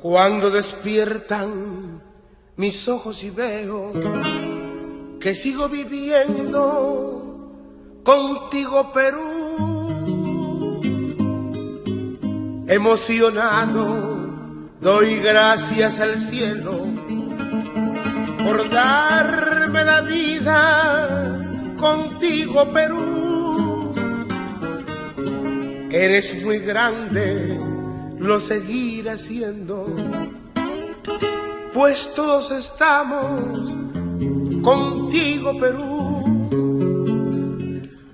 Cuando despiertan mis ojos y veo que sigo viviendo contigo, Perú, emocionado doy gracias al cielo por darme la vida contigo, Perú. Eres muy grande, lo seguiré siendo, pues todos estamos contigo, Perú.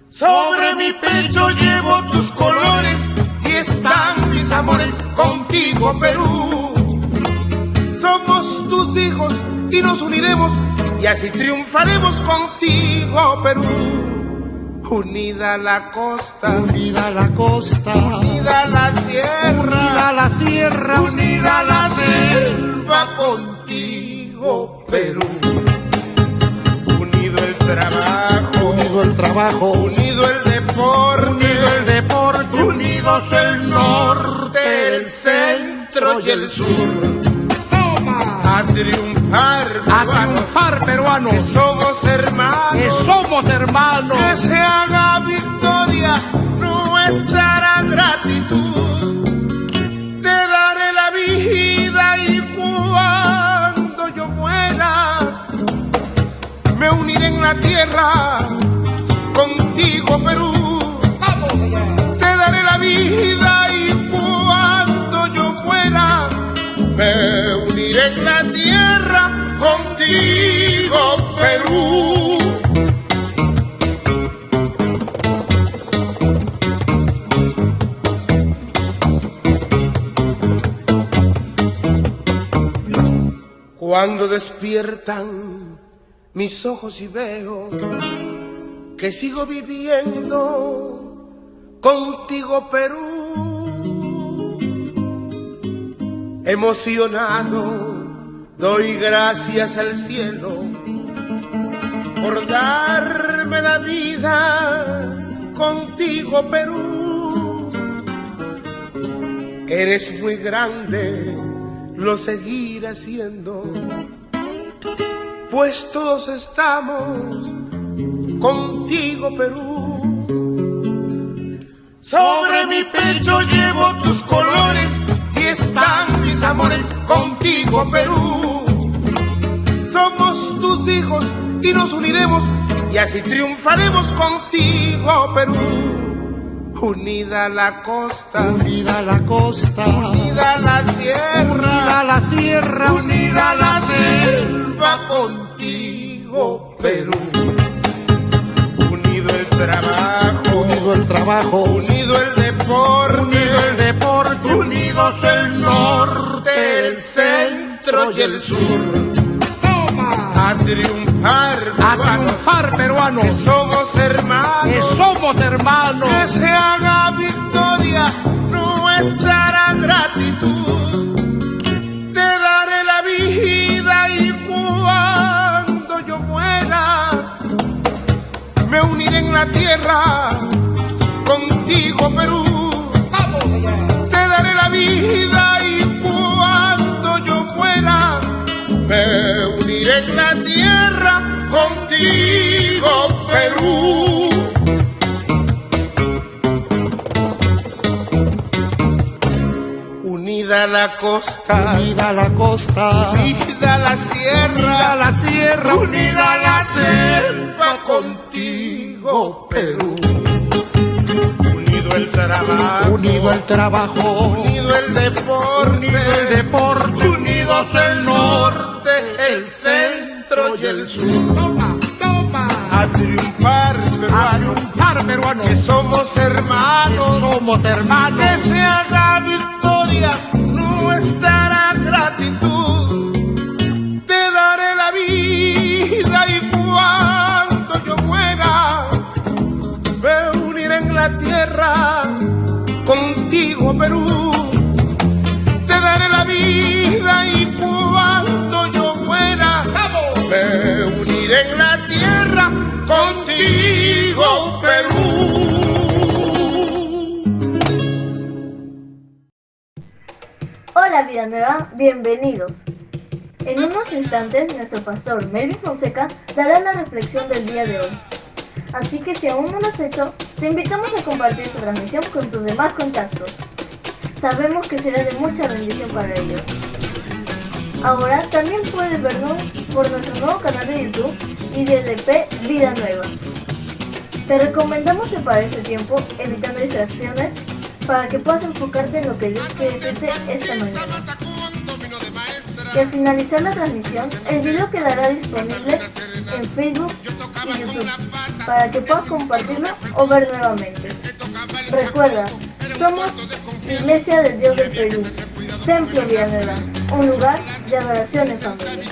Sobre mi pecho llevo tus colores y están mis amores contigo, Perú. Somos tus hijos y nos uniremos y así triunfaremos contigo, Perú. Unida la costa, unida la costa, unida la sierra, unida la sierra, unida la selva contigo, Perú. Unido el trabajo, unido el trabajo, unido el deporte, unido el deporte, unidos el norte, el centro y el sur. A triunfar, peruanos, que somos hermanos, que somos hermanos, que se haga victoria nuestra gratitud. Te daré la vida y cuando yo muera me uniré en la tierra contigo, Perú. Vamos allá. Te daré la vida y cuando yo muera me uniré en la tierra contigo, Perú. Cuando despiertan mis ojos y veo que sigo viviendo contigo, Perú, emocionado doy gracias al cielo por darme la vida contigo, Perú. Eres muy grande, lo seguiré siendo, pues todos estamos contigo, Perú. Sobre mi pecho llevo tus colores y están mis amores contigo, Perú. Somos tus hijos y nos uniremos y así triunfaremos contigo, Perú. Unida la costa, unida la costa, unida la sierra, unida la sierra, unida la selva contigo, Perú. Unido el trabajo, unido el trabajo, unido el deporte, unido el deporte, unidos el norte, el centro y el sur. A triunfar, peruanos, que somos hermanos, que somos hermanos, que se haga victoria nuestra gratitud. Te daré la vida y cuando yo muera me uniré en la tierra contigo, Perú. Vamos allá. Te daré la vida y cuando yo muera me uniré en la tierra contigo, Perú. Unida la costa, unida la costa, unida la sierra, unida la selva contigo, Perú. Unido el trabajo, unido el trabajo, unido el deporte, unidos el norte, el centro y el sur. Toma, toma. A triunfar, peruanos, que somos hermanos, que se haga victoria nuestra gratitud. Te daré la vida y cuando yo muera me uniré en la tierra contigo, Perú. Te daré la vida y cuando yo muera me Hola Villanueva, bienvenidos. En unos instantes nuestro pastor Melvin Fonseca dará la reflexión del día de hoy. Así que si aún no lo has hecho, te invitamos a compartir esta transmisión con tus demás contactos. Sabemos que será de mucha bendición para ellos. Ahora también puedes vernos por nuestro nuevo canal de YouTube IDLP Vida Nueva. Te recomendamos separar este tiempo evitando distracciones para que puedas enfocarte en lo que Dios quiere decirte esta mañana. Y al finalizar la transmisión, el video quedará disponible en Facebook y YouTube para que puedas compartirlo o ver nuevamente. Recuerda, somos Iglesia del Dios del Perú, Templo Villanueva, un lugar de adoración en familia.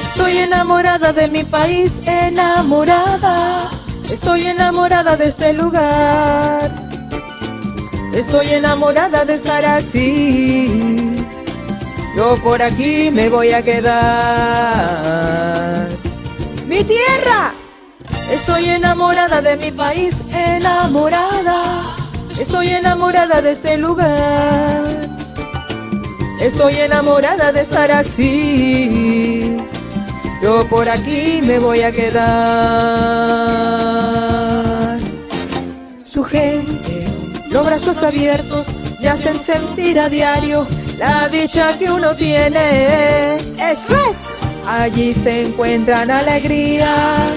Estoy enamorada de mi país, enamorada. Estoy enamorada de este lugar. Estoy enamorada de estar así. Yo por aquí me voy a quedar. ¡Mi tierra! Estoy enamorada de mi país, enamorada. Estoy enamorada de este lugar. Estoy enamorada de estar así. Yo por aquí me voy a quedar. Su gente, los brazos abiertos, me hacen sentir a diario la dicha que uno tiene. ¡Eso es! Allí se encuentran alegrías,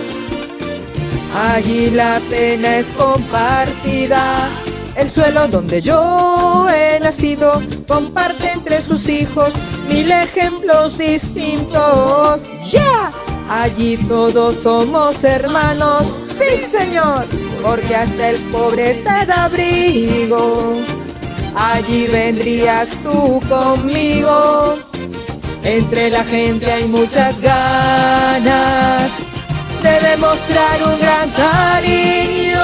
allí la pena es compartida. El suelo donde yo he nacido comparte entre sus hijos 1000 ejemplos distintos. ¡Ya! Allí todos somos hermanos, sí señor, porque hasta el pobre te da abrigo. Allí vendrías tú conmigo. Entre la gente hay muchas ganas de demostrar un gran cariño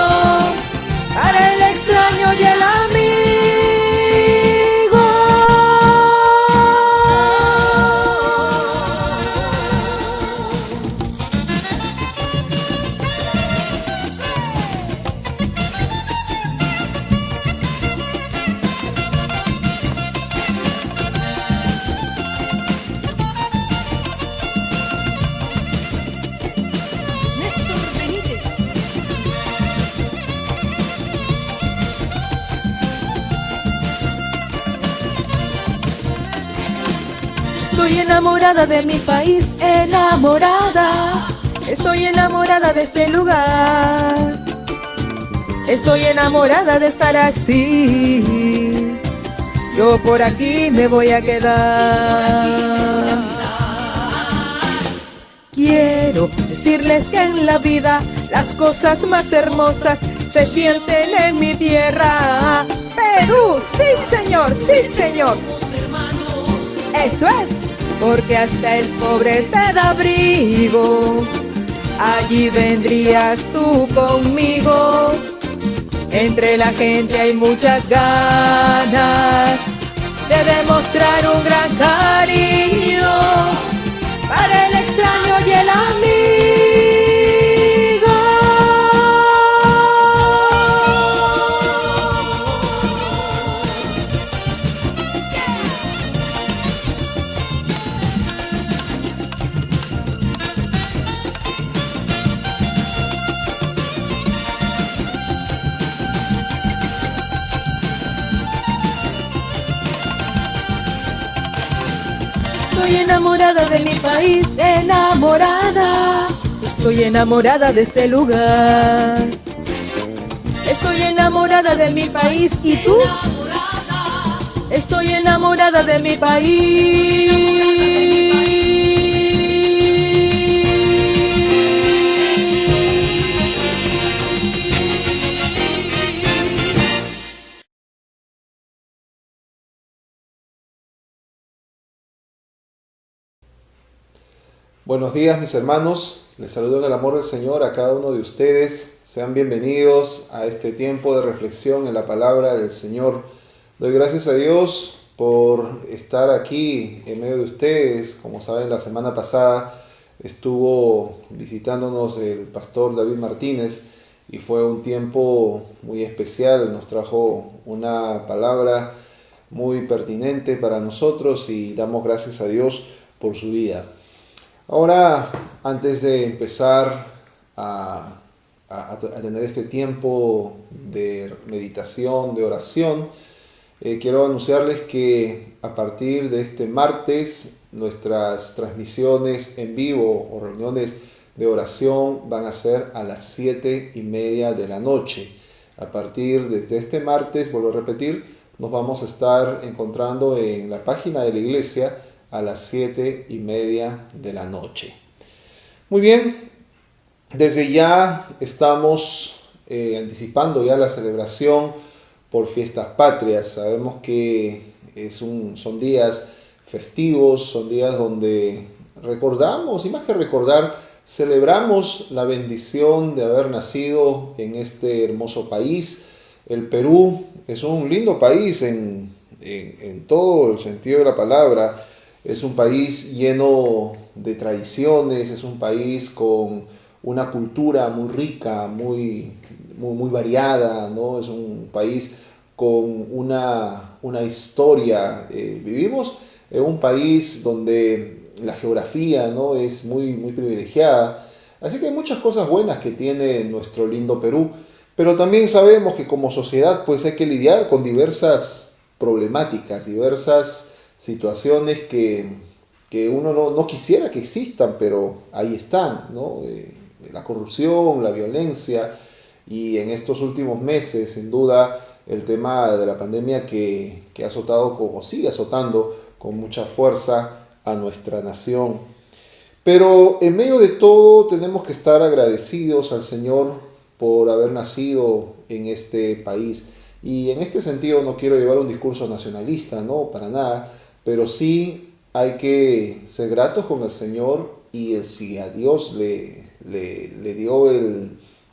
para el extraño y el amigo. Estoy enamorada de mi país, enamorada. Estoy enamorada de este lugar. Estoy enamorada de estar así. Yo por aquí me voy a quedar. Quiero decirles que en la vida las cosas más hermosas se sienten en mi tierra. Perú, sí señor, sí señor. Eso es, porque hasta el pobre te da abrigo. Allí vendrías tú conmigo. Entre la gente hay muchas ganas de demostrar un gran cariño para el extraño y el amigo. Estoy enamorada de mi país, enamorada. Estoy enamorada de este lugar. Estoy enamorada de mi país, ¿y tú? Estoy enamorada de mi país. Buenos días mis hermanos, les saludo en el amor del Señor a cada uno de ustedes. Sean bienvenidos a este tiempo de reflexión en la palabra del Señor Doy gracias a Dios por estar aquí en medio de ustedes. Como saben, la semana pasada estuvo visitándonos el pastor David Martínez y fue un tiempo muy especial. Nos trajo una palabra muy pertinente para nosotros y damos gracias a Dios por su vida. Ahora, antes de empezar a tener este tiempo de meditación, de oración, quiero anunciarles que a partir de este martes nuestras transmisiones en vivo o reuniones de oración van a ser a las 7:30 de la noche. A partir desde este martes, vuelvo a repetir, nos vamos a estar encontrando en la página de la iglesia a las 7:30 de la noche. Muy bien, desde ya estamos anticipando ya la celebración por fiestas patrias. Sabemos que son días festivos, son días donde recordamos, y más que recordar, celebramos la bendición de haber nacido en este hermoso país. El Perú es un lindo país en todo el sentido de la palabra. Es un país lleno de tradiciones, es un país con una cultura muy rica, muy variada, ¿no? Es un país con una historia. Vivimos en un país donde la geografía, ¿no?, es muy privilegiada. Así que hay muchas cosas buenas que tiene nuestro lindo Perú, pero también sabemos que como sociedad pues hay que lidiar con diversas problemáticas, diversas situaciones que uno no quisiera que existan, pero ahí están, ¿no? La corrupción, la violencia y en estos últimos meses, sin duda, el tema de la pandemia que ha azotado o sigue azotando con mucha fuerza a nuestra nación. Pero en medio de todo tenemos que estar agradecidos al Señor por haber nacido en este país. Y en este sentido no quiero llevar un discurso nacionalista, no, para nada, pero sí hay que ser gratos con el Señor y si a Dios le dio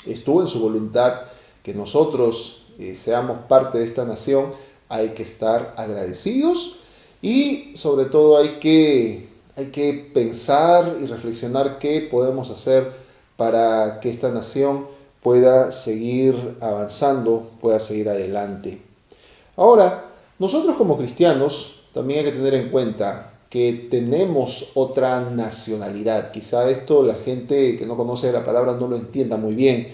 estuvo en su voluntad que nosotros seamos parte de esta nación, hay que estar agradecidos y sobre todo hay que pensar y reflexionar qué podemos hacer para que esta nación pueda seguir avanzando, pueda seguir adelante. Ahora, nosotros como cristianos también hay que tener en cuenta que tenemos otra nacionalidad. Quizá esto la gente que no conoce la palabra no lo entienda muy bien,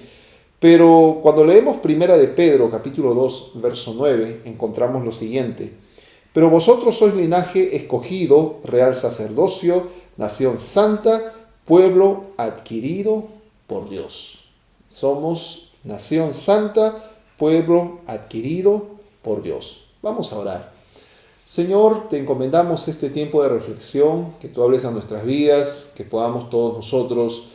pero cuando leemos Primera de Pedro, capítulo 2, verso 9, encontramos lo siguiente: pero vosotros sois linaje escogido, real sacerdocio, nación santa, pueblo adquirido por Dios. Somos nación santa, pueblo adquirido por Dios. Vamos a orar. Señor, te encomendamos este tiempo de reflexión, que tú hables a nuestras vidas, que podamos todos nosotros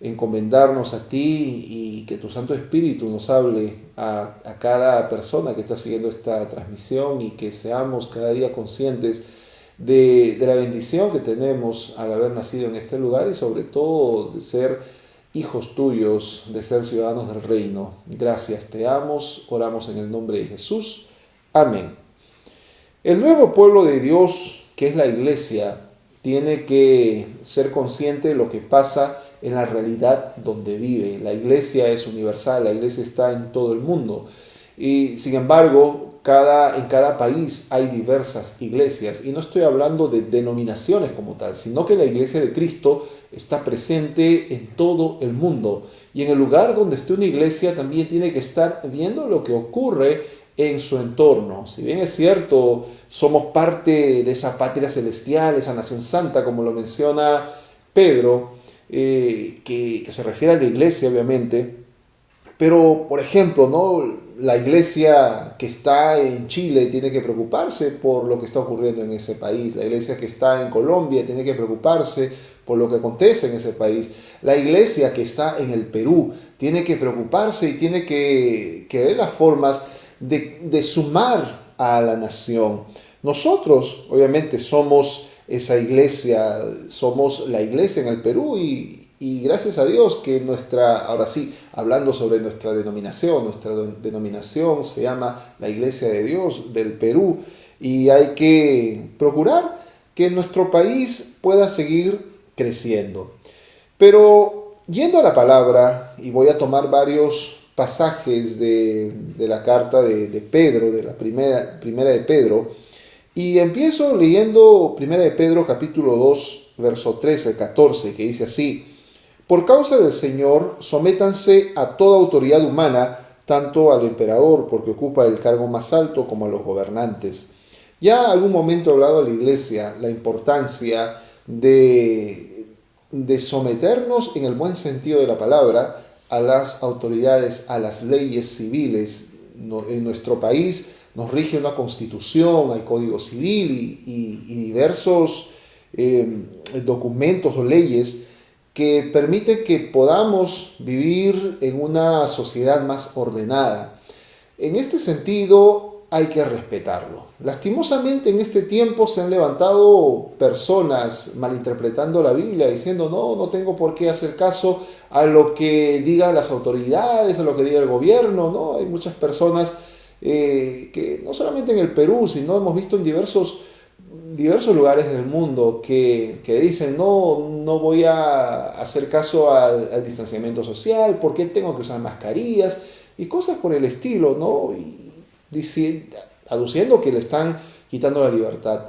encomendarnos a ti y que tu Santo Espíritu nos hable a cada persona que está siguiendo esta transmisión y que seamos cada día conscientes de la bendición que tenemos al haber nacido en este lugar y sobre todo de ser hijos tuyos, de ser ciudadanos del reino. Gracias, te damos, oramos en el nombre de Jesús. Amén. El nuevo pueblo de Dios, que es la iglesia, tiene que ser consciente de lo que pasa en la realidad donde vive. La iglesia es universal, la iglesia está en todo el mundo. Y sin embargo, en cada país hay diversas iglesias. Y no estoy hablando de denominaciones como tal, sino que la iglesia de Cristo está presente en todo el mundo. Y en el lugar donde esté una iglesia también tiene que estar viendo lo que ocurre en su entorno. Si bien es cierto, somos parte de esa patria celestial, esa nación santa, como lo menciona Pedro, que se refiere a la iglesia, obviamente. Pero, por ejemplo, ¿no?, la iglesia que está en Chile tiene que preocuparse por lo que está ocurriendo en ese país. La iglesia que está en Colombia tiene que preocuparse por lo que acontece en ese país. La iglesia que está en el Perú tiene que preocuparse y tiene que ver las formas de sumar a la nación. Nosotros, obviamente, somos esa iglesia, somos la iglesia en el Perú y Y gracias a Dios que ahora sí, hablando sobre nuestra denominación se llama la Iglesia de Dios del Perú, y hay que procurar que nuestro país pueda seguir creciendo. Pero yendo a la palabra, y voy a tomar varios pasajes de la carta de Pedro, de la primera de Pedro, y empiezo leyendo primera de Pedro capítulo 2, verso 13 al 14, que dice así: por causa del Señor, sométanse a toda autoridad humana, tanto al emperador, porque ocupa el cargo más alto, como a los gobernantes. Ya algún momento he hablado a la iglesia la importancia de someternos, en el buen sentido de la palabra, a las autoridades, a las leyes civiles. En nuestro país nos rige una constitución, hay código civil y diversos documentos o leyes que permiten que podamos vivir en una sociedad más ordenada. En este sentido, hay que respetarlo. Lastimosamente, en este tiempo se han levantado personas malinterpretando la Biblia, diciendo no tengo por qué hacer caso a lo que digan las autoridades, a lo que diga el gobierno, ¿no? Hay muchas personas que no solamente en el Perú, sino hemos visto en diversos lugares del mundo que dicen no voy a hacer caso al distanciamiento social, ¿por qué tengo que usar mascarillas? Y cosas por el estilo, ¿no? Aduciendo que le están quitando la libertad.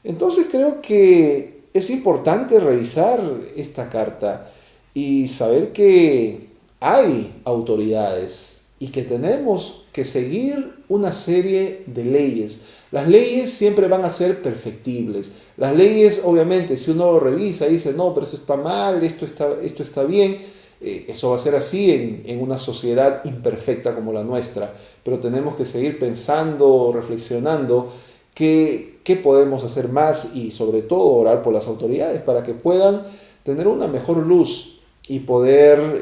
Entonces creo que es importante revisar esta carta y saber que hay autoridades y que tenemos que seguir una serie de leyes. Las leyes siempre van a ser perfectibles. Las leyes, obviamente, si uno lo revisa y dice, no, pero esto está mal, esto está bien, eso va a ser así en una sociedad imperfecta como la nuestra. Pero tenemos que seguir pensando, reflexionando, qué podemos hacer más y sobre todo orar por las autoridades para que puedan tener una mejor luz y poder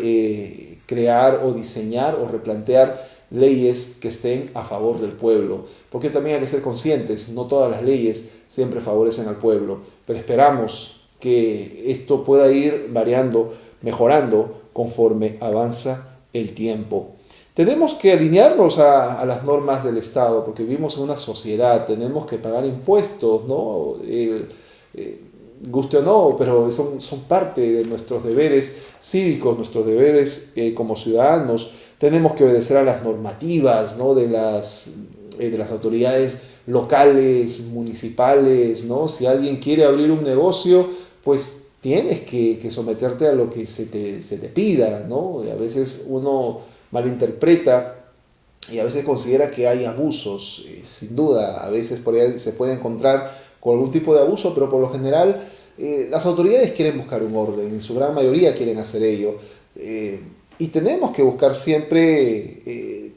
crear o diseñar o replantear leyes que estén a favor del pueblo, porque también hay que ser conscientes, no todas las leyes siempre favorecen al pueblo, pero esperamos que esto pueda ir variando, mejorando conforme avanza el tiempo. Tenemos que alinearnos a las normas del Estado, porque vivimos en una sociedad, tenemos que pagar impuestos, ¿no? Guste o no, pero son parte de nuestros deberes cívicos, nuestros deberes como ciudadanos. Tenemos que obedecer a las normativas, ¿no? de las autoridades locales, municipales, ¿no? Si alguien quiere abrir un negocio, pues tienes que someterte a lo que se te pida, ¿no? Y a veces uno malinterpreta y a veces considera que hay abusos. Sin duda, a veces por ahí se puede encontrar con algún tipo de abuso, pero por lo general las autoridades quieren buscar un orden, en su gran mayoría quieren hacer ello. Y tenemos que buscar siempre,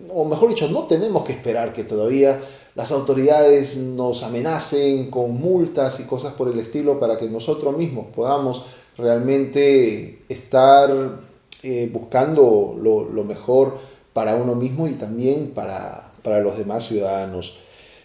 o mejor dicho, no tenemos que esperar que todavía las autoridades nos amenacen con multas y cosas por el estilo para que nosotros mismos podamos realmente estar buscando lo mejor para uno mismo y también para los demás ciudadanos.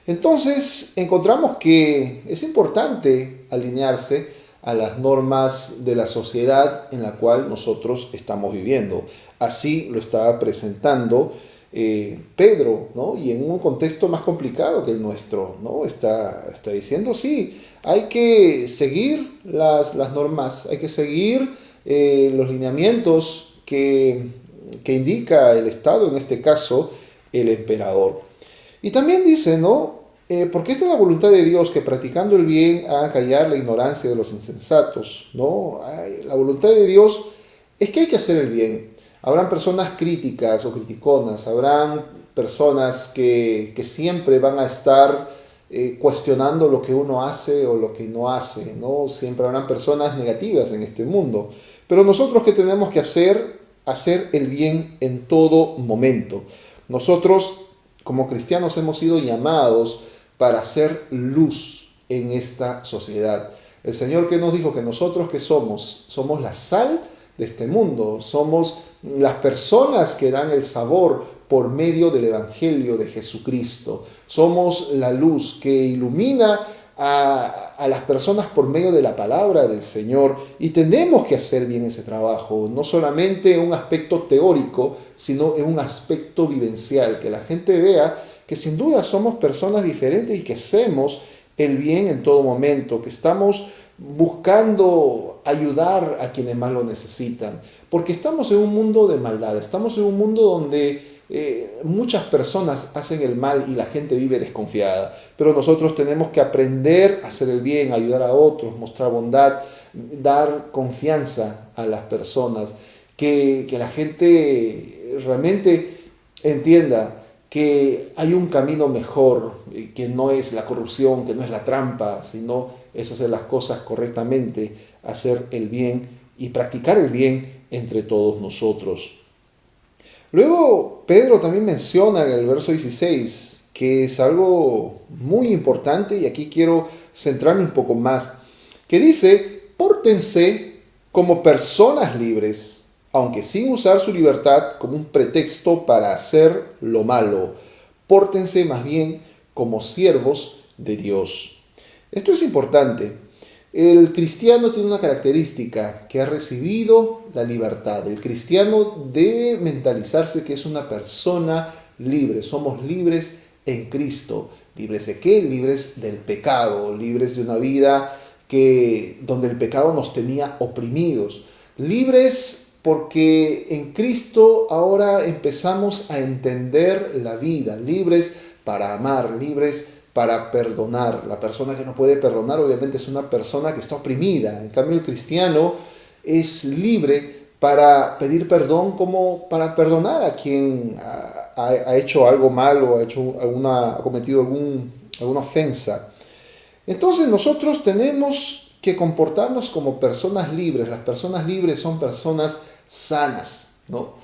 Entonces encontramos que es importante alinearse a las normas de la sociedad en la cual nosotros estamos viviendo. Así lo estaba presentando Pedro, ¿no? Y en un contexto más complicado que el nuestro, ¿no? Está diciendo, sí, hay que seguir las normas, hay que seguir los lineamientos que indica el Estado, en este caso el emperador. Y también dice, ¿no? Porque esta es la voluntad de Dios, que practicando el bien haga callar la ignorancia de los insensatos, ¿no? La voluntad de Dios es que hay que hacer el bien. Habrán personas críticas o criticonas, habrán personas que siempre van a estar cuestionando lo que uno hace o lo que no hace, ¿no? Siempre habrán personas negativas en este mundo. Pero nosotros, ¿qué tenemos que hacer? Hacer el bien en todo momento. Nosotros, como cristianos, hemos sido llamados para hacer luz en esta sociedad. El Señor, que nos dijo que nosotros que somos la sal de este mundo, somos las personas que dan el sabor por medio del Evangelio de Jesucristo. Somos la luz que ilumina a las personas por medio de la palabra del Señor, y tenemos que hacer bien ese trabajo, no solamente en un aspecto teórico, sino en un aspecto vivencial, que la gente vea que sin duda somos personas diferentes y que hacemos el bien en todo momento, que estamos buscando ayudar a quienes más lo necesitan, porque estamos en un mundo de maldad, estamos en un mundo donde muchas personas hacen el mal y la gente vive desconfiada, pero nosotros tenemos que aprender a hacer el bien, ayudar a otros, mostrar bondad, dar confianza a las personas, que la gente realmente entienda que hay un camino mejor, que no es la corrupción, que no es la trampa, sino es hacer las cosas correctamente, hacer el bien y practicar el bien entre todos nosotros. Luego, Pedro también menciona en el verso 16, que es algo muy importante, y aquí quiero centrarme un poco más, que dice: pórtense como personas libres, aunque sin usar su libertad como un pretexto para hacer lo malo. Pórtense más bien como siervos de Dios. Esto es importante. El cristiano tiene una característica, que ha recibido la libertad. El cristiano debe mentalizarse que es una persona libre. Somos libres en Cristo. ¿Libres de qué? Libres del pecado, libres de una vida donde el pecado nos tenía oprimidos. Libres porque en Cristo ahora empezamos a entender la vida, libres para amar, libres para perdonar. La persona que no puede perdonar obviamente es una persona que está oprimida. En cambio, el cristiano es libre para pedir perdón, como para perdonar a quien ha hecho algo malo, ha cometido alguna ofensa. Entonces nosotros tenemos que comportarnos como personas libres. Las personas libres son personas sanas, ¿no?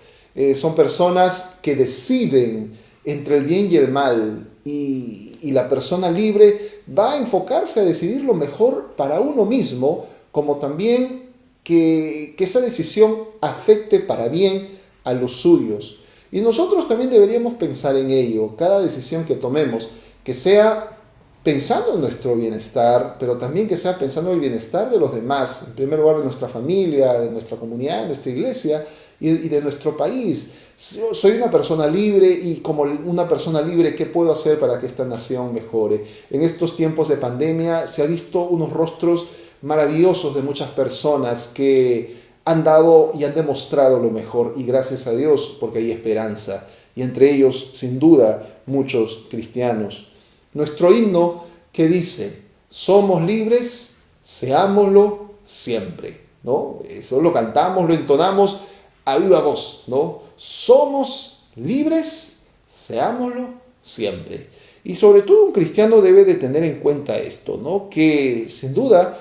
Son personas que deciden entre el bien y el mal, y la persona libre va a enfocarse a decidir lo mejor para uno mismo, como también que esa decisión afecte para bien a los suyos. Y nosotros también deberíamos pensar en ello, cada decisión que tomemos, que sea pensando en nuestro bienestar, pero también que sea pensando en el bienestar de los demás, en primer lugar de nuestra familia, de nuestra comunidad, de nuestra iglesia y de nuestro país. Soy una persona libre, y como una persona libre, ¿qué puedo hacer para que esta nación mejore? En estos tiempos de pandemia se han visto unos rostros maravillosos de muchas personas que han dado y han demostrado lo mejor, y gracias a Dios, porque hay esperanza, y entre ellos, sin duda, muchos cristianos. Nuestro himno, que dice: somos libres, seámoslo siempre, ¿no? Eso lo cantamos, lo entonamos a viva voz, ¿no? Somos libres, seámoslo siempre. Y sobre todo un cristiano debe de tener en cuenta esto, ¿no? Que sin duda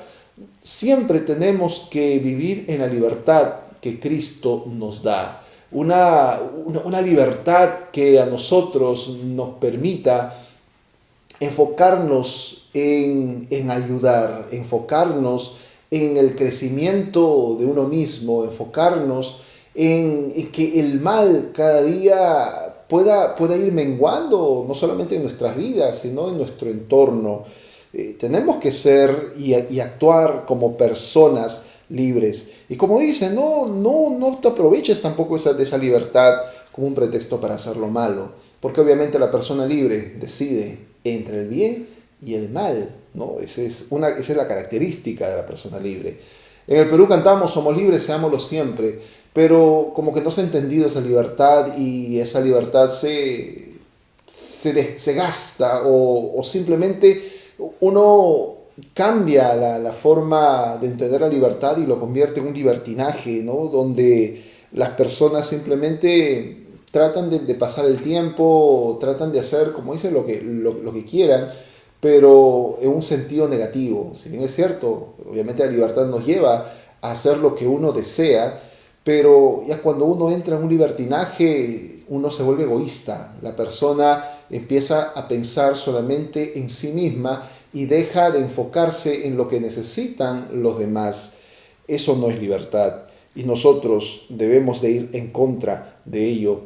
siempre tenemos que vivir en la libertad que Cristo nos da. Una libertad que a nosotros nos permita enfocarnos en ayudar, enfocarnos en el crecimiento de uno mismo, enfocarnos en que el mal cada día pueda ir menguando, no solamente en nuestras vidas, sino en nuestro entorno. Tenemos que ser y actuar como personas libres. Y como dice, no te aproveches tampoco de esa libertad como un pretexto para hacer lo malo, porque obviamente la persona libre decide entre el bien y el mal, ¿no? Esa es la característica de la persona libre. En el Perú cantamos: somos libres, seámoslo siempre, pero como que no se ha entendido esa libertad, y esa libertad se gasta, o simplemente uno cambia la forma de entender la libertad y lo convierte en un libertinaje, ¿no? Donde las personas simplemente tratan de pasar el tiempo, tratan de hacer, como dicen, lo que quieran, pero en un sentido negativo. Si bien es cierto, obviamente la libertad nos lleva a hacer lo que uno desea, pero ya cuando uno entra en un libertinaje, uno se vuelve egoísta. La persona empieza a pensar solamente en sí misma y deja de enfocarse en lo que necesitan los demás. Eso no es libertad, y nosotros debemos de ir en contra de ello.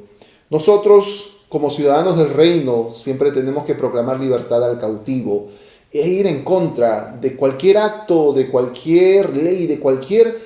Nosotros, como ciudadanos del reino, siempre tenemos que proclamar libertad al cautivo, e ir en contra de cualquier acto, de cualquier ley, de cualquier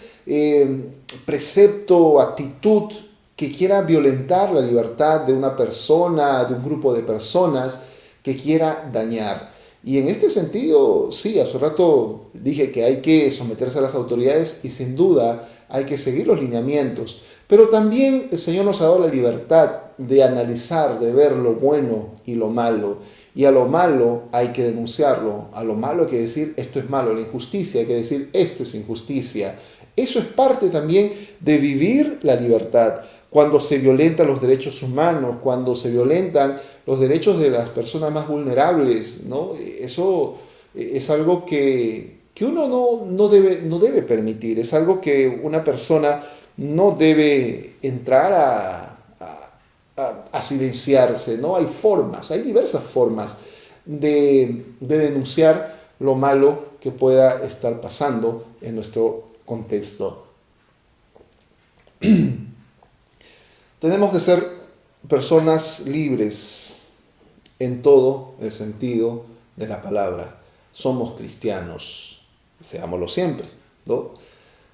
precepto, actitud que quiera violentar la libertad de una persona, de un grupo de personas, que quiera dañar. Y en este sentido, sí, hace rato dije que hay que someterse a las autoridades y sin duda hay que seguir los lineamientos. Pero también el Señor nos ha dado la libertad de analizar, de ver lo bueno y lo malo. Y a lo malo hay que denunciarlo, a lo malo hay que decir esto es malo, a la injusticia hay que decir esto es injusticia. Eso es parte también de vivir la libertad. Cuando se violentan los derechos humanos, cuando se violentan los derechos de las personas más vulnerables, ¿no? Eso es algo que uno no debe permitir, es algo que una persona no debe entrar a silenciarse, ¿no? Hay formas, hay diversas formas de denunciar lo malo que pueda estar pasando en nuestro contexto. Tenemos que ser personas libres en todo el sentido de la palabra. Somos cristianos, seámoslo siempre, ¿no?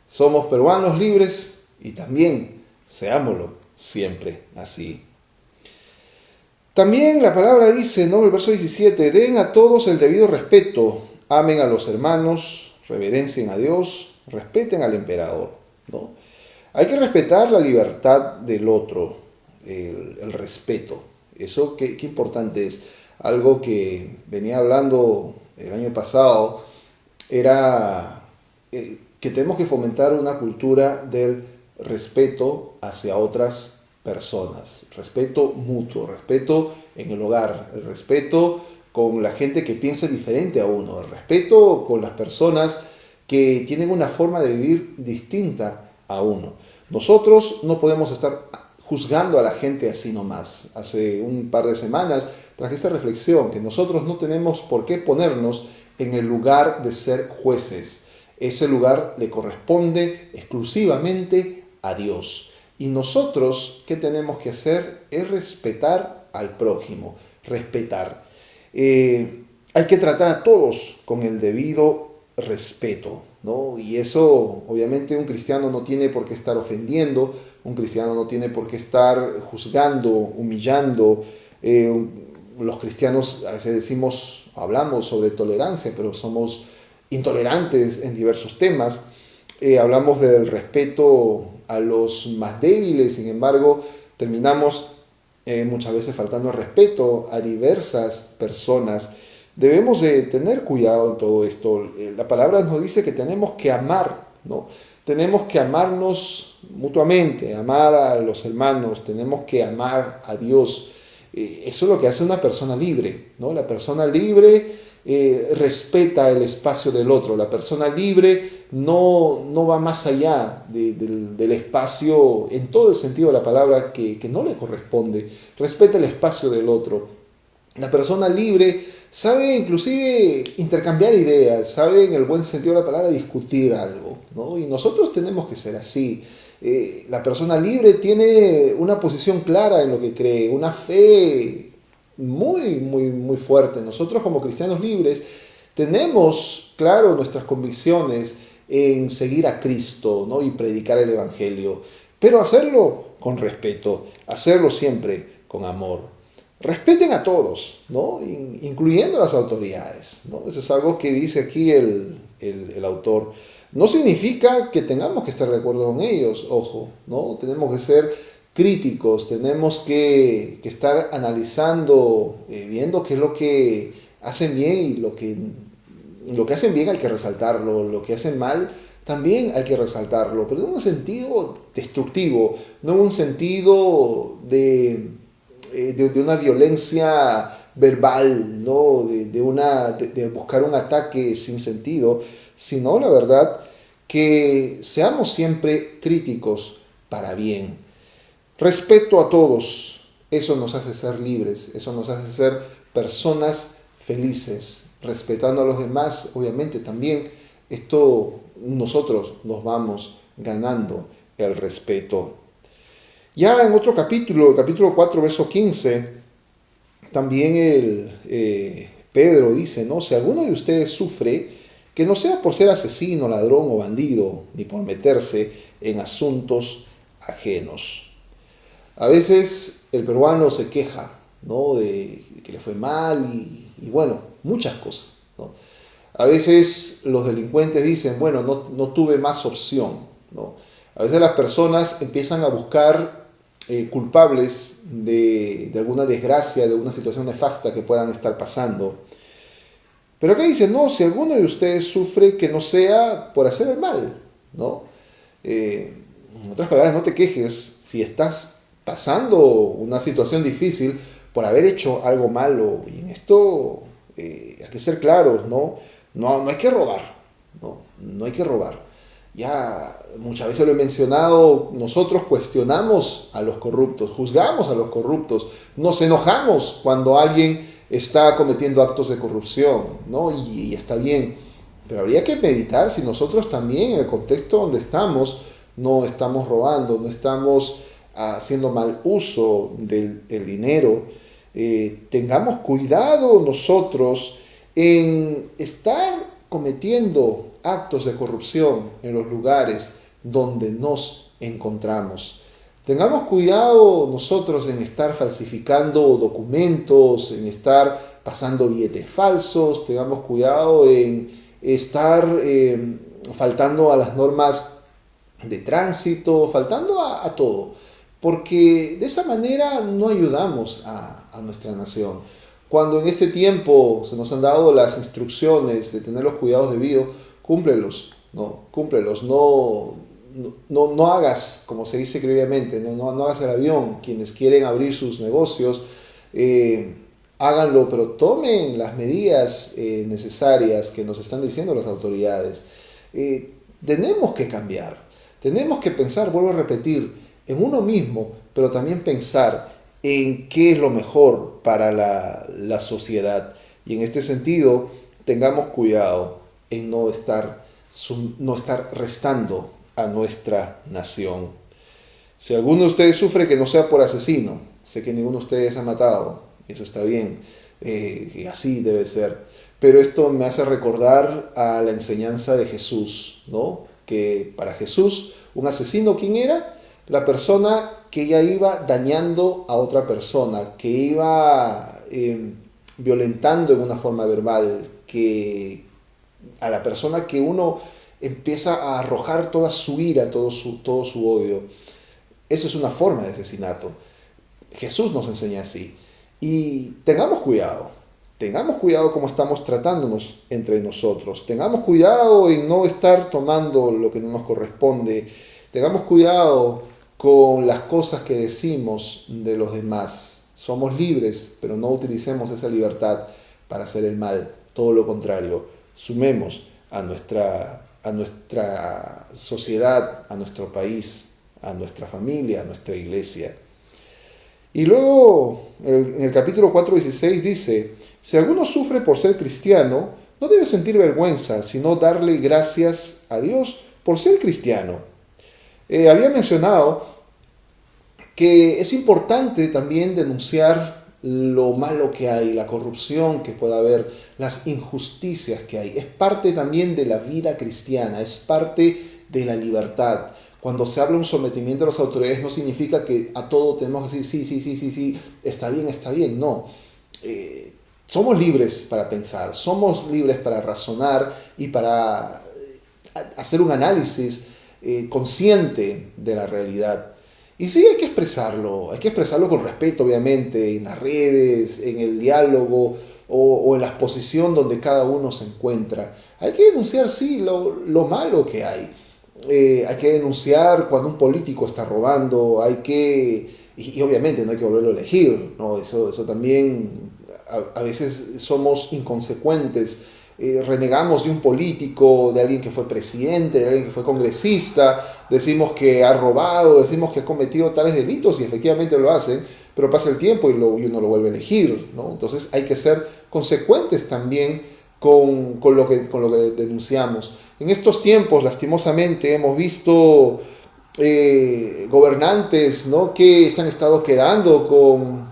Somos peruanos libres y también seámoslo siempre así. También la palabra dice, ¿no? El verso 17, den a todos el debido respeto, amen a los hermanos, reverencien a Dios, respeten al emperador, ¿no? Hay que respetar la libertad del otro, el respeto. Eso qué importante es. Algo que venía hablando el año pasado era que tenemos que fomentar una cultura del respeto hacia otras personas, respeto mutuo, respeto en el hogar, el respeto con la gente que piensa diferente a uno, el respeto con las personas que tienen una forma de vivir distinta a uno. Nosotros no podemos estar juzgando a la gente así nomás. Hace un par de semanas traje esta reflexión, que nosotros no tenemos por qué ponernos en el lugar de ser jueces. Ese lugar le corresponde exclusivamente a Dios. Y nosotros, ¿qué tenemos que hacer? Es respetar al prójimo, respetar. Hay que tratar a todos con el debido respeto, ¿no? Y eso, obviamente, un cristiano no tiene por qué estar ofendiendo, un cristiano no tiene por qué estar juzgando, humillando. Los cristianos a veces hablamos sobre tolerancia, pero somos intolerantes en diversos temas. Hablamos del respeto a los más débiles, sin embargo, terminamos muchas veces faltando el respeto a diversas personas. Debemos de tener cuidado en todo esto. La palabra nos dice que tenemos que amar, ¿no? Tenemos que amarnos mutuamente, amar a los hermanos, tenemos que amar a Dios. Eso es lo que hace una persona libre, ¿no? La persona libre respeta el espacio del otro. La persona libre no va más allá del espacio, en todo el sentido de la palabra, que no le corresponde. Respeta el espacio del otro. La persona libre sabe inclusive intercambiar ideas, sabe en el buen sentido de la palabra discutir algo, ¿no? Y nosotros tenemos que ser así. La persona libre tiene una posición clara en lo que cree, una fe muy fuerte. Nosotros como cristianos libres tenemos claro nuestras convicciones en seguir a Cristo, ¿no? Y predicar el Evangelio, pero hacerlo con respeto, hacerlo siempre con amor. Respeten a todos, ¿no? Incluyendo a las autoridades, ¿no? Eso es algo que dice aquí el autor. No significa que tengamos que estar de acuerdo con ellos, ojo, ¿no? Tenemos que ser críticos, tenemos que estar analizando, viendo qué es lo que hacen bien y lo que hacen bien hay que resaltarlo, lo que hacen mal también hay que resaltarlo, pero en un sentido destructivo, no en un sentido de una violencia verbal, ¿no? de buscar un ataque sin sentido, sino la verdad que seamos siempre críticos para bien. Respeto a todos, eso nos hace ser libres, eso nos hace ser personas felices, respetando a los demás, obviamente también nosotros nos vamos ganando el respeto. Ya en otro capítulo 4, verso 15, también Pedro dice, ¿no? Si alguno de ustedes sufre, que no sea por ser asesino, ladrón o bandido, ni por meterse en asuntos ajenos. A veces el peruano se queja, ¿no? de que le fue mal y bueno, muchas cosas, ¿no? A veces los delincuentes dicen, bueno, no tuve más opción, ¿no? A veces las personas empiezan a buscar culpables de alguna desgracia, de una situación nefasta que puedan estar pasando. Pero acá dice, no, si alguno de ustedes sufre, que no sea por hacer el mal, ¿no? En otras palabras, no te quejes si estás pasando una situación difícil por haber hecho algo malo. Y en esto hay que ser claros, ¿no? No hay que robar, no hay que robar. Ya muchas veces lo he mencionado, nosotros cuestionamos a los corruptos, juzgamos a los corruptos, nos enojamos cuando alguien está cometiendo actos de corrupción, ¿no? Y está bien, pero habría que meditar si nosotros también en el contexto donde estamos no estamos robando, no estamos haciendo mal uso del dinero. Tengamos cuidado nosotros en estar cometiendo actos de corrupción en los lugares donde nos encontramos. Tengamos cuidado nosotros en estar falsificando documentos, en estar pasando billetes falsos, tengamos cuidado en estar faltando a las normas de tránsito, faltando a todo, porque de esa manera no ayudamos a nuestra nación. Cuando en este tiempo se nos han dado las instrucciones de tener los cuidados debidos, cúmplelos, cúmplelos, no hagas, como se dice criolmente, no hagas el avión. Quienes quieren abrir sus negocios, háganlo, pero tomen las medidas necesarias que nos están diciendo las autoridades. Tenemos que cambiar, tenemos que pensar, vuelvo a repetir, en uno mismo, pero también pensar en qué es lo mejor para la sociedad. Y en este sentido, tengamos cuidado en no estar restando a nuestra nación. Si alguno de ustedes sufre, que no sea por asesino. Sé que ninguno de ustedes ha matado, eso está bien, y así debe ser. Pero esto me hace recordar a la enseñanza de Jesús, ¿no? Que para Jesús, un asesino, ¿quién era? La persona que ya iba dañando a otra persona, que iba violentando en una forma verbal, que a la persona que uno empieza a arrojar toda su ira, todo su odio. Eso es una forma de asesinato. Jesús nos enseña así. Y tengamos cuidado cómo estamos tratándonos entre nosotros. Tengamos cuidado en no estar tomando lo que no nos corresponde. Tengamos cuidado con las cosas que decimos de los demás. Somos libres, pero no utilicemos esa libertad para hacer el mal. Todo lo contrario, sumemos a nuestra sociedad, a nuestro país, a nuestra familia, a nuestra iglesia. Y luego, en el capítulo 4:16 dice, si alguno sufre por ser cristiano, no debe sentir vergüenza, sino darle gracias a Dios por ser cristiano. Había mencionado que es importante también denunciar lo malo que hay, la corrupción que pueda haber, las injusticias que hay. Es parte también de la vida cristiana, es parte de la libertad. Cuando se habla de un sometimiento a las autoridades no significa que a todo tenemos que decir sí, está bien, no. Somos libres para pensar, somos libres para razonar y para hacer un análisis consciente de la realidad. Y sí, hay que expresarlo con respeto, obviamente, en las redes, en el diálogo o en la exposición donde cada uno se encuentra. Hay que denunciar, sí, lo malo que hay. Hay que denunciar cuando un político está robando, y obviamente no hay que volverlo a elegir, ¿no? Eso también, a veces somos inconsecuentes. Renegamos de un político, de alguien que fue presidente, de alguien que fue congresista, decimos que ha robado, decimos que ha cometido tales delitos y efectivamente lo hacen, pero pasa el tiempo y uno lo vuelve a elegir, ¿no? Entonces hay que ser consecuentes también con lo que denunciamos. En estos tiempos, lastimosamente, hemos visto gobernantes, ¿no?, que se han estado quedando con,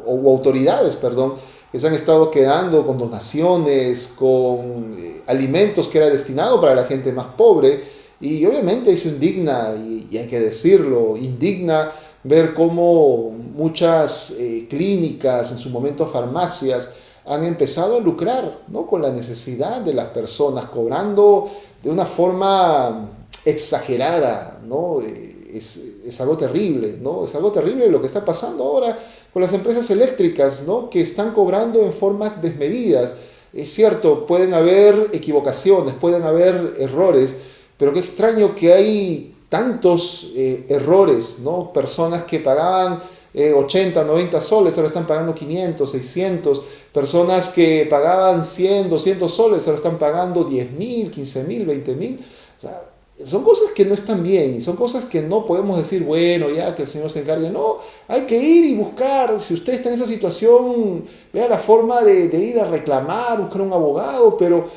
o autoridades, perdón, que se han estado quedando con donaciones, con alimentos que era destinado para la gente más pobre. Y obviamente eso indigna, y hay que decirlo, indigna ver cómo muchas clínicas, en su momento farmacias, han empezado a lucrar, ¿no?, con la necesidad de las personas, cobrando de una forma exagerada, ¿no? Es algo terrible, ¿no? Es algo terrible lo que está pasando ahora con las empresas eléctricas, ¿no?, que están cobrando en formas desmedidas. Es cierto, pueden haber equivocaciones, pueden haber errores, pero qué extraño que hay tantos errores, ¿no? Personas que pagaban 80, 90 soles, ahora están pagando 500, 600. Personas que pagaban 100, 200 soles, ahora están pagando 10.000, 15.000, 20.000. O sea, son cosas que no están bien, y son cosas que no podemos decir, bueno, ya que el Señor se encargue. No, hay que ir y buscar. Si usted está en esa situación, vea la forma de ir a reclamar, buscar un abogado, pero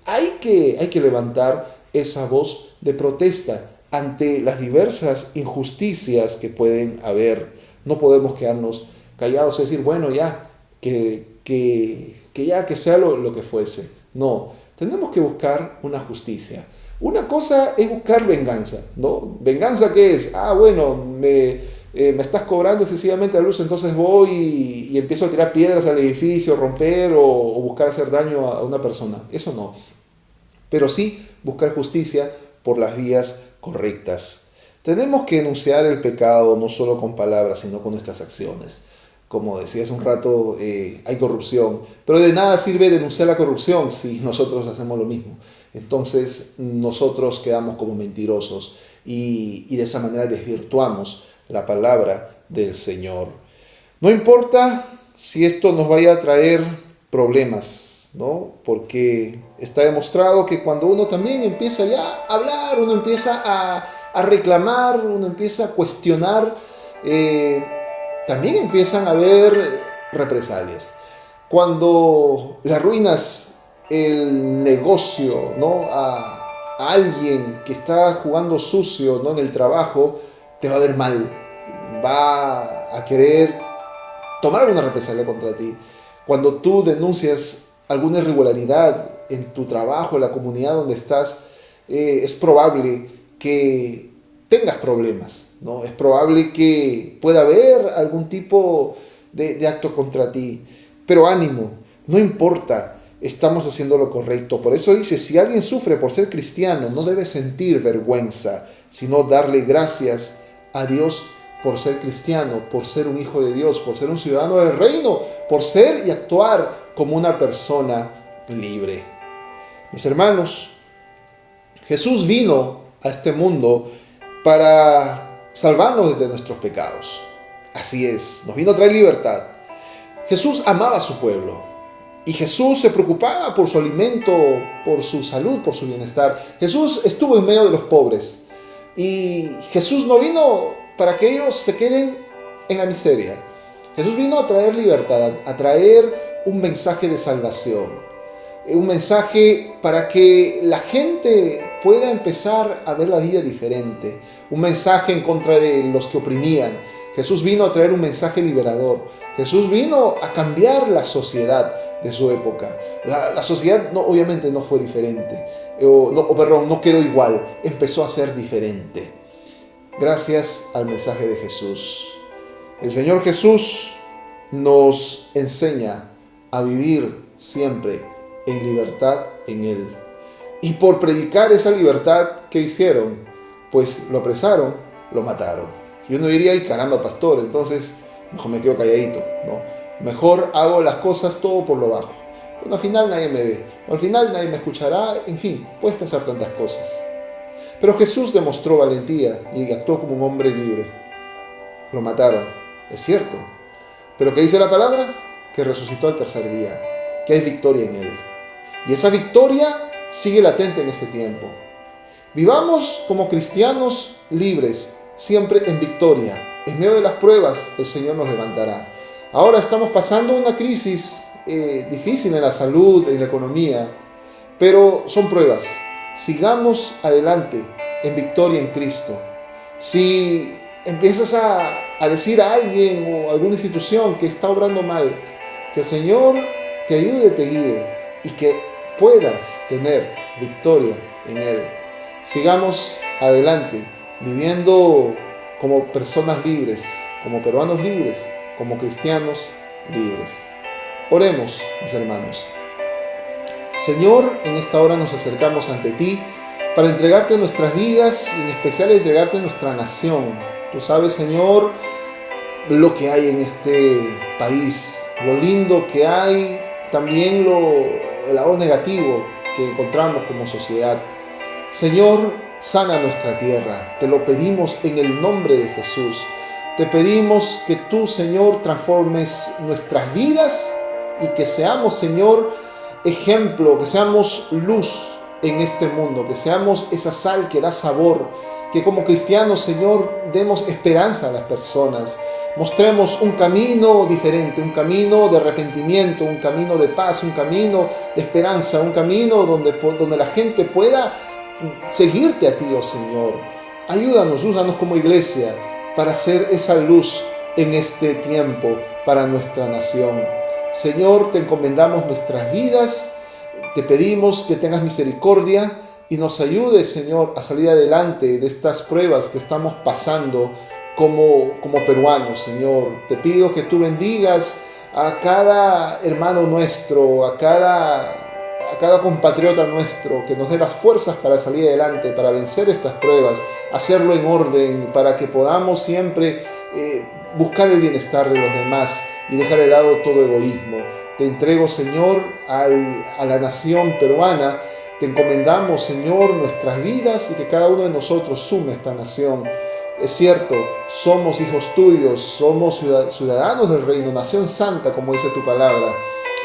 hay que levantar esa voz de protesta ante las diversas injusticias que pueden haber. No podemos quedarnos callados y decir, bueno, ya, que sea lo que fuese. No, tenemos que buscar una justicia. Una cosa es buscar venganza, ¿no? ¿Venganza qué es? Bueno, me estás cobrando excesivamente la luz, entonces voy y empiezo a tirar piedras al edificio, romper o buscar hacer daño a una persona. Eso no. Pero sí buscar justicia por las vías correctas. Tenemos que denunciar el pecado no solo con palabras, sino con nuestras acciones. Como decía hace un rato, hay corrupción, pero de nada sirve denunciar la corrupción si nosotros hacemos lo mismo. Entonces nosotros quedamos como mentirosos y de esa manera desvirtuamos la palabra del Señor. No importa si esto nos vaya a traer problemas, ¿no? Porque está demostrado que cuando uno también empieza ya a hablar, uno empieza a reclamar, uno empieza a cuestionar, también empiezan a haber represalias. Cuando le arruinas el negocio, ¿no?, a alguien que está jugando sucio, ¿no?, en el trabajo, te va a ver mal, va a querer tomar alguna represalia contra ti. Cuando tú denuncias alguna irregularidad en tu trabajo, en la comunidad donde estás, es probable que tengas problemas, ¿no? Es probable que pueda haber algún tipo de acto contra ti. Pero ánimo, no importa, estamos haciendo lo correcto. Por eso dice, si alguien sufre por ser cristiano, no debe sentir vergüenza, sino darle gracias a Dios por ser cristiano, por ser un hijo de Dios, por ser un ciudadano del reino, por ser y actuar como una persona libre. Mis hermanos, Jesús vino a este mundo para salvarnos de nuestros pecados. Así es, nos vino a traer libertad. Jesús amaba a su pueblo y Jesús se preocupaba por su alimento, por su salud, por su bienestar. Jesús estuvo en medio de los pobres y Jesús no vino para que ellos se queden en la miseria. Jesús vino a traer libertad, a traer un mensaje de salvación, un mensaje para que la gente pueda empezar a ver la vida diferente, un mensaje en contra de los que oprimían. Jesús vino a traer un mensaje liberador. Jesús vino a cambiar la sociedad de su época. La sociedad obviamente no fue diferente, no quedó igual, empezó a ser diferente. Gracias al mensaje de Jesús. El Señor Jesús nos enseña a vivir siempre en libertad en Él. Y por predicar esa libertad, ¿qué hicieron? Pues lo apresaron, lo mataron. Y uno diría, ay caramba, pastor, entonces mejor me quedo calladito, ¿no? Mejor hago las cosas todo por lo bajo. Bueno, al final nadie me ve, al final nadie me escuchará, en fin, puedes pensar tantas cosas. Pero Jesús demostró valentía y actuó como un hombre libre. Lo mataron, es cierto. Pero ¿qué dice la palabra? Que resucitó al tercer día, que hay victoria en Él. Y esa victoria sigue latente en este tiempo. Vivamos como cristianos libres, siempre en victoria. En medio de las pruebas, el Señor nos levantará. Ahora estamos pasando una crisis difícil en la salud, en la economía, pero son pruebas. Sigamos adelante en victoria en Cristo. Si empiezas a decir a alguien o a alguna institución que está obrando mal, Que el Señor te ayude, te guíe y que puedas tener victoria en Él. Sigamos adelante, viviendo como personas libres, como peruanos libres, como cristianos libres. Oremos, mis hermanos. Señor, en esta hora nos acercamos ante ti para entregarte nuestras vidas y en especial entregarte nuestra nación. Tú sabes, Señor, lo que hay en este país, lo lindo que hay, también el lado negativo que encontramos como sociedad. Señor, sana nuestra tierra, te lo pedimos en el nombre de Jesús. Te pedimos que tú, Señor, transformes nuestras vidas y que seamos, Señor, ejemplo, que seamos luz en este mundo, que seamos esa sal que da sabor, que como cristianos, Señor, demos esperanza a las personas. Mostremos un camino diferente, un camino de arrepentimiento, un camino de paz, un camino de esperanza, un camino donde la gente pueda seguirte a ti, oh Señor. Ayúdanos, úsanos como iglesia para ser esa luz en este tiempo para nuestra nación. Señor, te encomendamos nuestras vidas, te pedimos que tengas misericordia y nos ayudes, Señor, a salir adelante de estas pruebas que estamos pasando como peruanos, Señor. Te pido que tú bendigas a cada hermano nuestro, a cada compatriota nuestro, que nos dé las fuerzas para salir adelante, para vencer estas pruebas, hacerlo en orden, para que podamos siempre buscar el bienestar de los demás y dejar de lado todo egoísmo. Te entrego, Señor, a la nación peruana. Te encomendamos, Señor, nuestras vidas y que cada uno de nosotros sume a esta nación. Es cierto, somos hijos tuyos, somos ciudadanos del reino, nación santa, como dice tu palabra.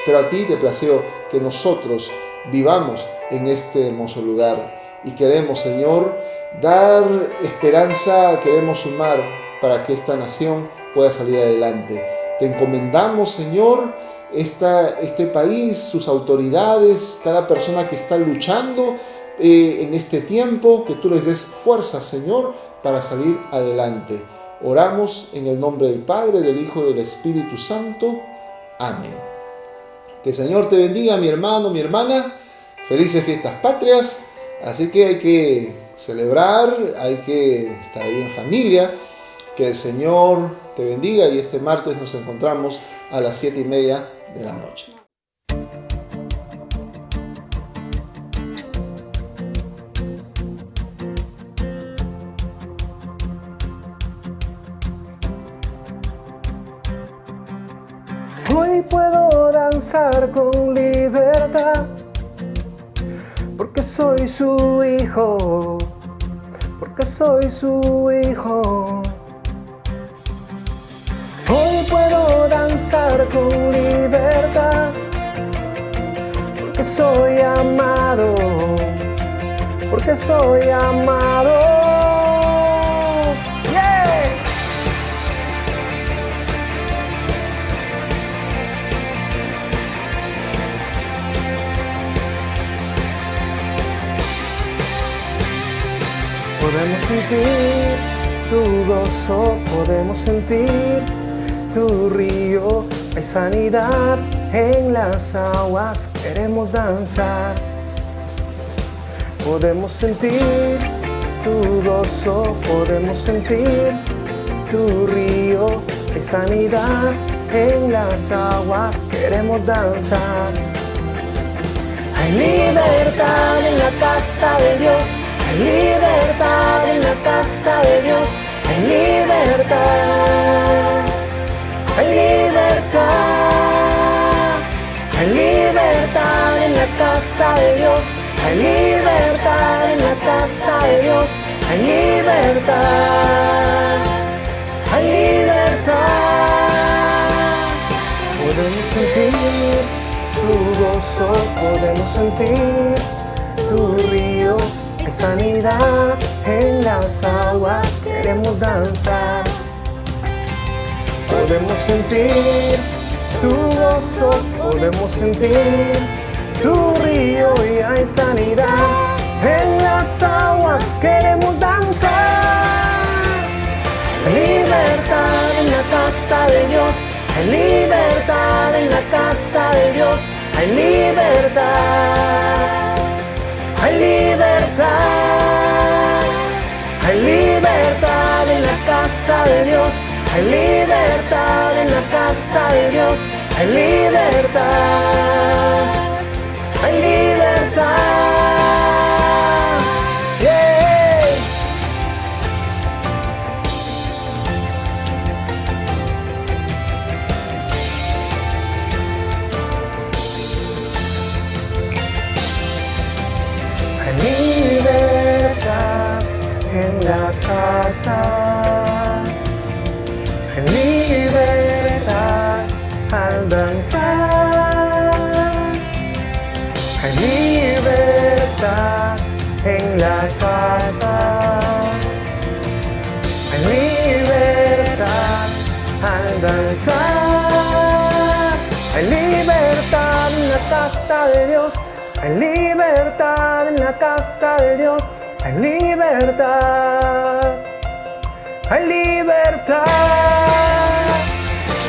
Pero a ti te plació que nosotros vivamos en este hermoso lugar. Y queremos, Señor, dar esperanza, queremos sumar para que esta nación pueda salir adelante. Te encomendamos, Señor, este país, sus autoridades, cada persona que está luchando en este tiempo, que tú les des fuerza, Señor, para salir adelante. Oramos en el nombre del Padre, del Hijo y del Espíritu Santo. Amén. Que el Señor te bendiga, mi hermano, mi hermana. Felices fiestas patrias. Así que hay que celebrar, hay que estar ahí en familia. Que el Señor te bendiga y este martes nos encontramos a las 7:30 de la noche. Hoy puedo danzar con libertad, porque soy su hijo, porque soy su hijo. Hoy puedo danzar con libertad, porque soy amado, porque soy amado. ¡Yeah! Podemos sentir tu gozo, podemos sentir tu río, hay sanidad en las aguas, queremos danzar. Podemos sentir tu gozo, podemos sentir tu río, hay sanidad en las aguas, queremos danzar. Hay libertad en la casa de Dios, hay libertad en la casa de Dios, hay libertad. Hay libertad, hay libertad en la casa de Dios, hay libertad en la casa de Dios, hay libertad, hay libertad. Podemos sentir tu gozo, podemos sentir tu río, hay sanidad en las aguas, queremos danzar. Podemos sentir tu gozo, podemos sentir tu río y hay sanidad en las aguas, queremos danzar. Libertad en la casa de Dios, hay libertad en la la casa de Dios hay libertad. Hay libertad. Hay libertad en la casa de Dios. Hay libertad en la casa de Dios. Hay libertad. Hay libertad. Yeah. Hay libertad en la casa. Hay libertad al danzar. Hay libertad en la casa. Hay libertad al danzar. Hay libertad en la casa de Dios. Hay libertad en la casa de Dios. Hay libertad. Hay libertad.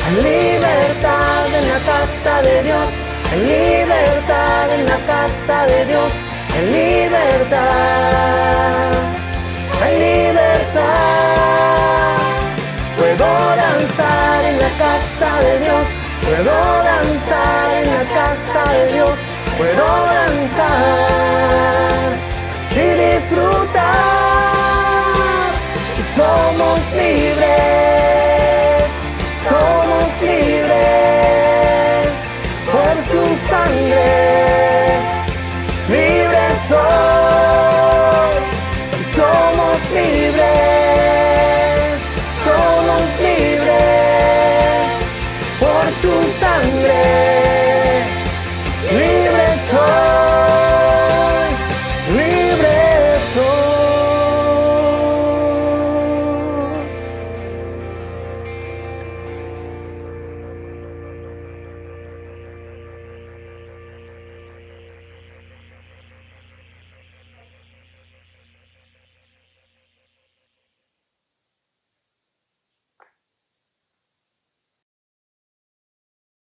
Hay libertad en la casa de Dios. Hay libertad en la casa de Dios. Hay libertad. Hay libertad. Puedo danzar en la casa de Dios. Puedo danzar en la casa de Dios. Puedo danzar.